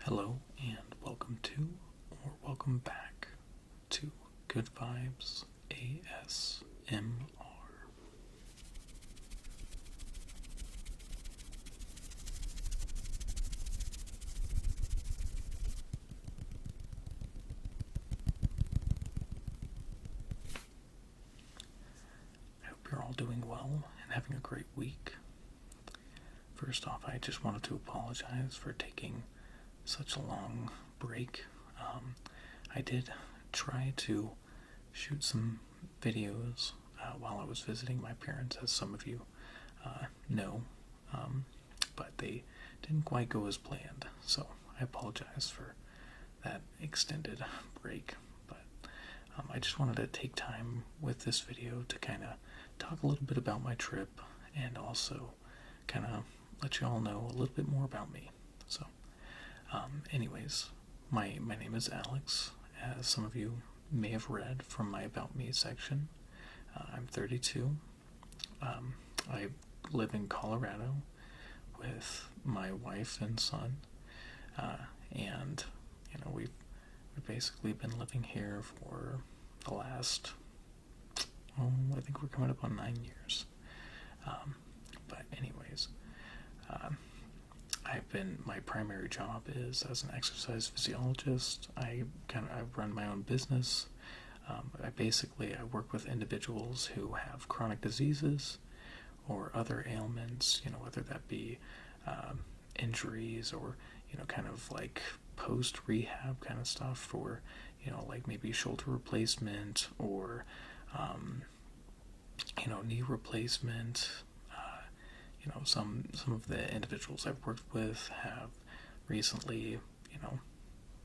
Hello and welcome to, or welcome back to Good Vibes ASMR. I hope you're all doing well and having a great week. First off, I just wanted to apologize for taking such a long break. I did try to shoot some videos while I was visiting my parents, as some of you know, but they didn't quite go as planned, so I apologize for that extended break. But I just wanted to take time with this video to kind of talk a little bit about my trip and also kind of let you all know a little bit more about me. So, anyways, my name is Alex, as some of you may have read from my About Me section. I'm 32. I live in Colorado with my wife and son, and we've basically been living here for the last, I think we're coming up on 9 years. But anyways, my primary job is as an exercise physiologist. I run my own business. I work with individuals who have chronic diseases or other ailments, whether that be injuries or, kind of like post rehab kind of stuff for, like maybe shoulder replacement or, knee replacement. Some of the individuals I've worked with have recently,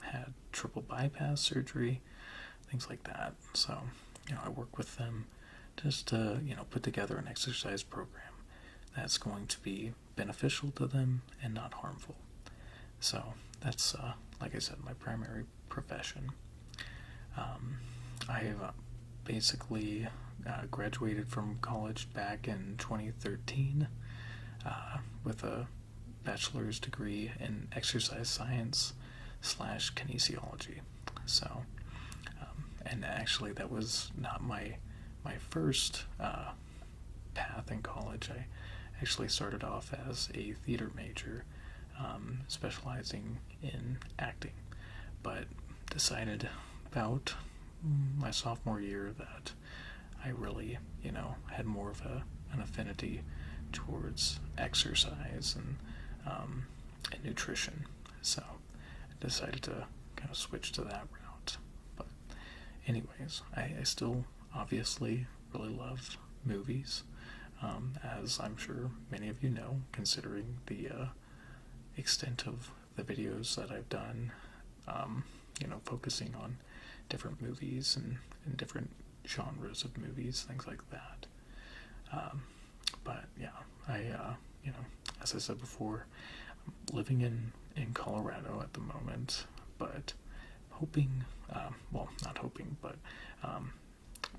had triple bypass surgery, things like that. So, I work with them just to, put together an exercise program that's going to be beneficial to them and not harmful. So that's, like I said, my primary profession. I basically graduated from college back in 2013 with a bachelor's degree in exercise science / kinesiology. So, and actually that was not my first path in college. I actually started off as a theater major, specializing in acting, but decided about my sophomore year that I really, had more of an affinity towards exercise and nutrition. So I decided to kind of switch to that route. But anyways, I still obviously really love movies, as I'm sure many of you know, considering the extent of the videos that I've done, focusing on different movies and different genres of movies, things like that. But yeah, as I said before, I'm living in Colorado at the moment, but hoping, not hoping, but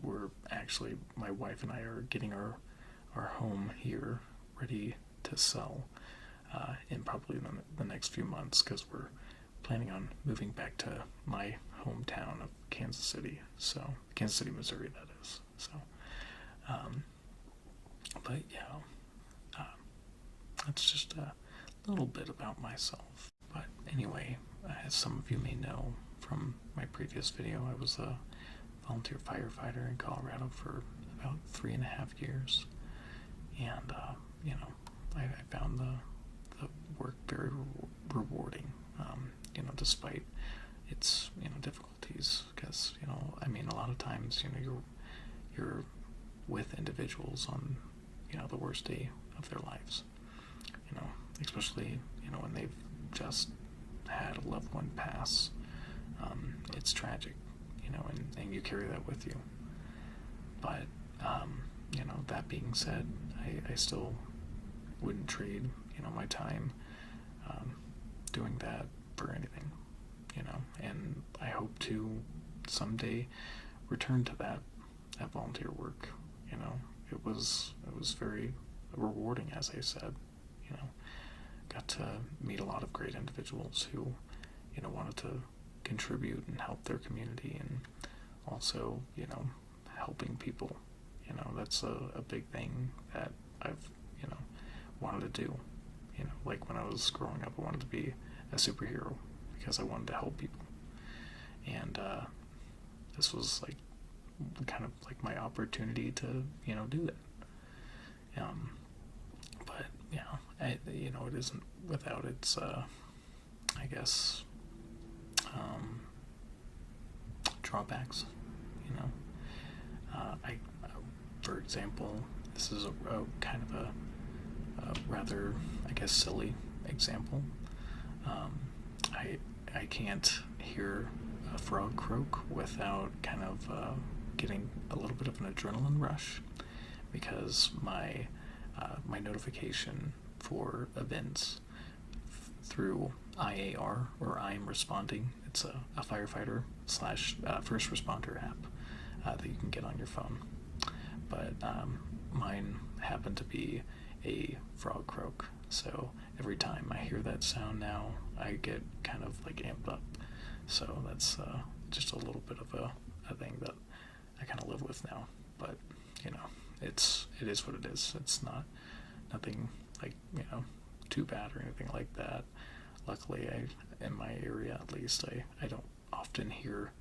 we're actually, my wife and I are getting our home here ready to sell in probably the next few months, because we're planning on moving back to my hometown of Kansas City, Missouri, that is. So, but yeah, that's just a little bit about myself. But anyway, as some of you may know from my previous video, I was a volunteer firefighter in Colorado for about 3.5 years, and I found the work very rewarding. Despite its difficulties, because a lot of times you're with individuals on the worst day of their lives, especially when they've just had a loved one pass. It's tragic, and you carry that with you. But that being said, I still wouldn't trade my time doing that for anything, and I hope to someday return to that volunteer work. It was very rewarding, as I said. Got to meet a lot of great individuals who wanted to contribute and help their community, and also, helping people. That's a big thing that I've, wanted to do. Like when I was growing up, I wanted to be a superhero because I wanted to help people. And this was like kind of like my opportunity to, do that. But it isn't without its, I guess, drawbacks. For example, this is a kind of a rather, I guess, silly example. I can't hear a frog croak without kind of getting a little bit of an adrenaline rush, because my notification for events through IAR, or I Am Responding. It's a firefighter / first responder app that you can get on your phone. But mine happened to be a frog croak, so every time I hear that sound now, I get kind of like amped up. So that's just a little bit of a thing that I kind of live with now. But it is what it is. It's nothing like too bad or anything like that. Luckily, in my area at least, I don't often hear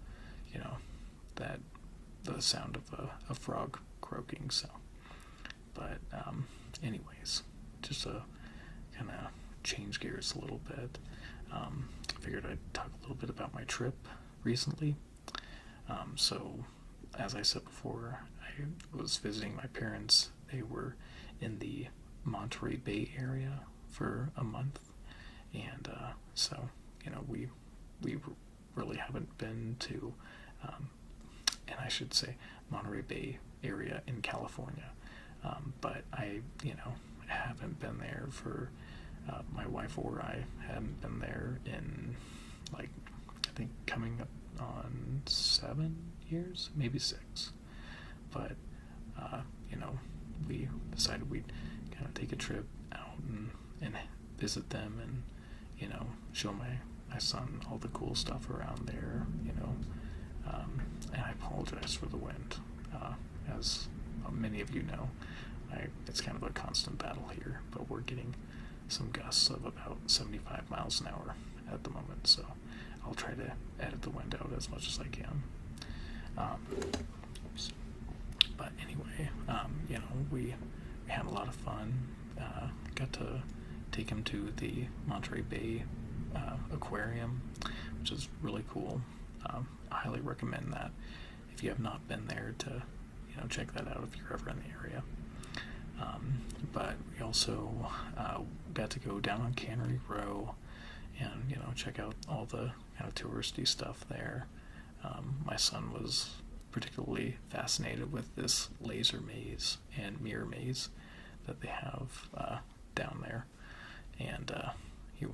that the sound of a frog croaking. So, but anyways, just to kind of change gears a little bit, I figured I'd talk a little bit about my trip recently. So, as I said before, I was visiting my parents. They were in the Monterey Bay area for a month, and so we really haven't been to, and I should say Monterey Bay area in California, but I haven't been there for my wife or I hadn't been there in, like, I think coming up on 7 years, maybe 6. But we decided we'd kind of take a trip out and visit them, and show my son all the cool stuff around there. And I apologize for the wind, as many of you know. It's kind of a constant battle here, but we're getting some gusts of about 75 miles an hour at the moment, so I'll try to edit the wind out as much as I can. But anyway, we had a lot of fun. Got to take him to the Monterey Bay Aquarium, which is really cool. I highly recommend that if you have not been there, to check that out if you're ever in the area. But we also got to go down on Cannery Row and check out all the kind of touristy stuff there. My son was particularly fascinated with this laser maze and mirror maze that they have down there, and he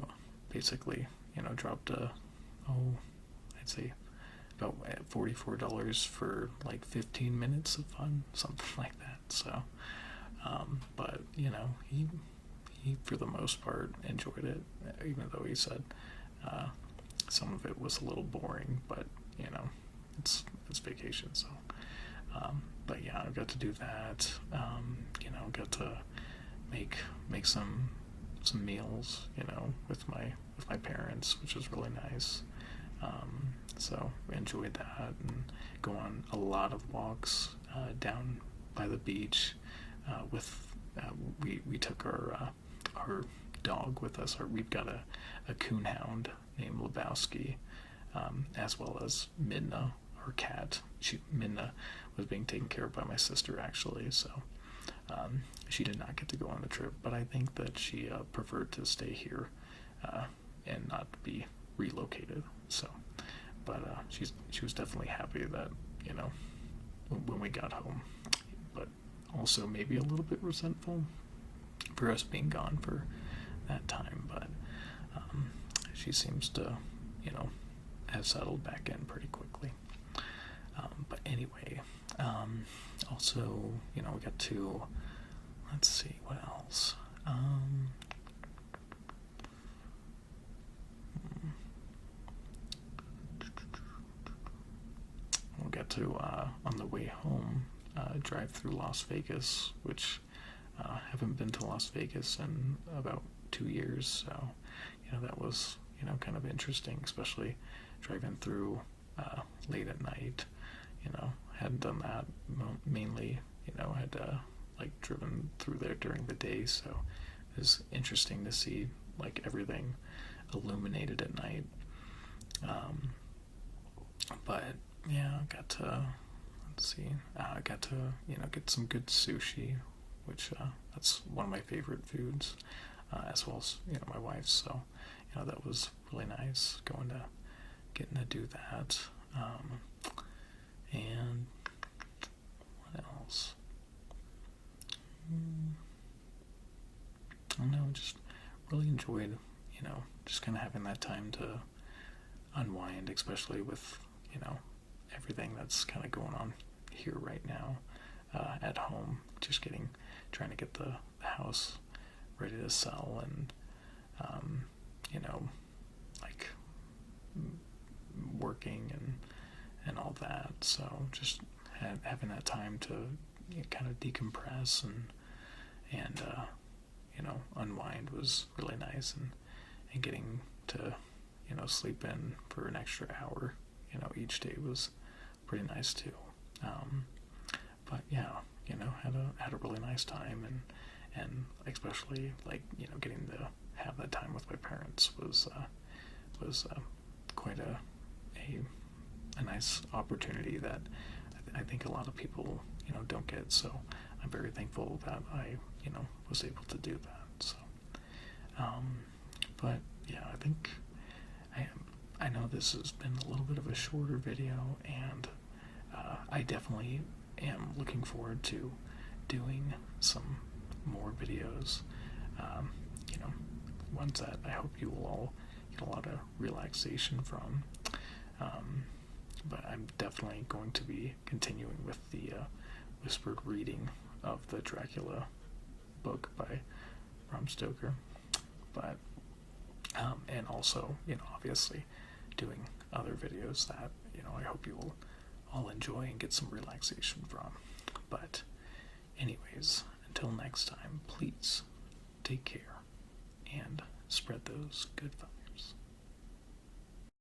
basically dropped I'd say about $44 for like 15 minutes of fun, something like that. So but he for the most part enjoyed it, even though he said some of it was a little boring, but it's vacation. So but yeah, I got to do that. Got to make some meals with my parents, which was really nice. So we enjoyed that, and go on a lot of walks down by the beach. We took our dog with us. We've got a coonhound named Lebowski, as well as Midna, our cat. Midna was being taken care of by my sister, actually, so she did not get to go on the trip, but I think that she preferred to stay here and not be relocated. So, but she was definitely happy that when we got home, but also maybe a little bit resentful for us being gone for that time. But she seems to have settled back in pretty quickly. But anyway, also we got to, let's see what else. to, on the way home, drive through Las Vegas, which haven't been to Las Vegas in about 2 years. So, that was, kind of interesting, especially driving through late at night. Hadn't done that mainly, had like driven through there during the day, so it was interesting to see like everything illuminated at night. But yeah, I got to, I got to, get some good sushi, which that's one of my favorite foods, as well as, my wife's. So, that was really nice getting to do that. And what else? I don't know, just really enjoyed, just kind of having that time to unwind, especially with, everything that's kind of going on here right now at home. Just trying to get the house ready to sell, and, like working and all that. So just having that time to kind of decompress and unwind was really nice, and getting to sleep in for an extra hour each day was pretty nice too. But yeah, had a really nice time, and especially like getting to have that time with my parents was quite a nice opportunity that I think a lot of people don't get. So I'm very thankful that I was able to do that. So but yeah, I think I know this has been a little bit of a shorter video, and I definitely am looking forward to doing some more videos, ones that I hope you will all get a lot of relaxation from. But I'm definitely going to be continuing with the whispered reading of the Dracula book by Bram Stoker. But and also, obviously doing other videos that, I hope you will all enjoy and get some relaxation from. But anyways, until next time, please take care and spread those good vibes.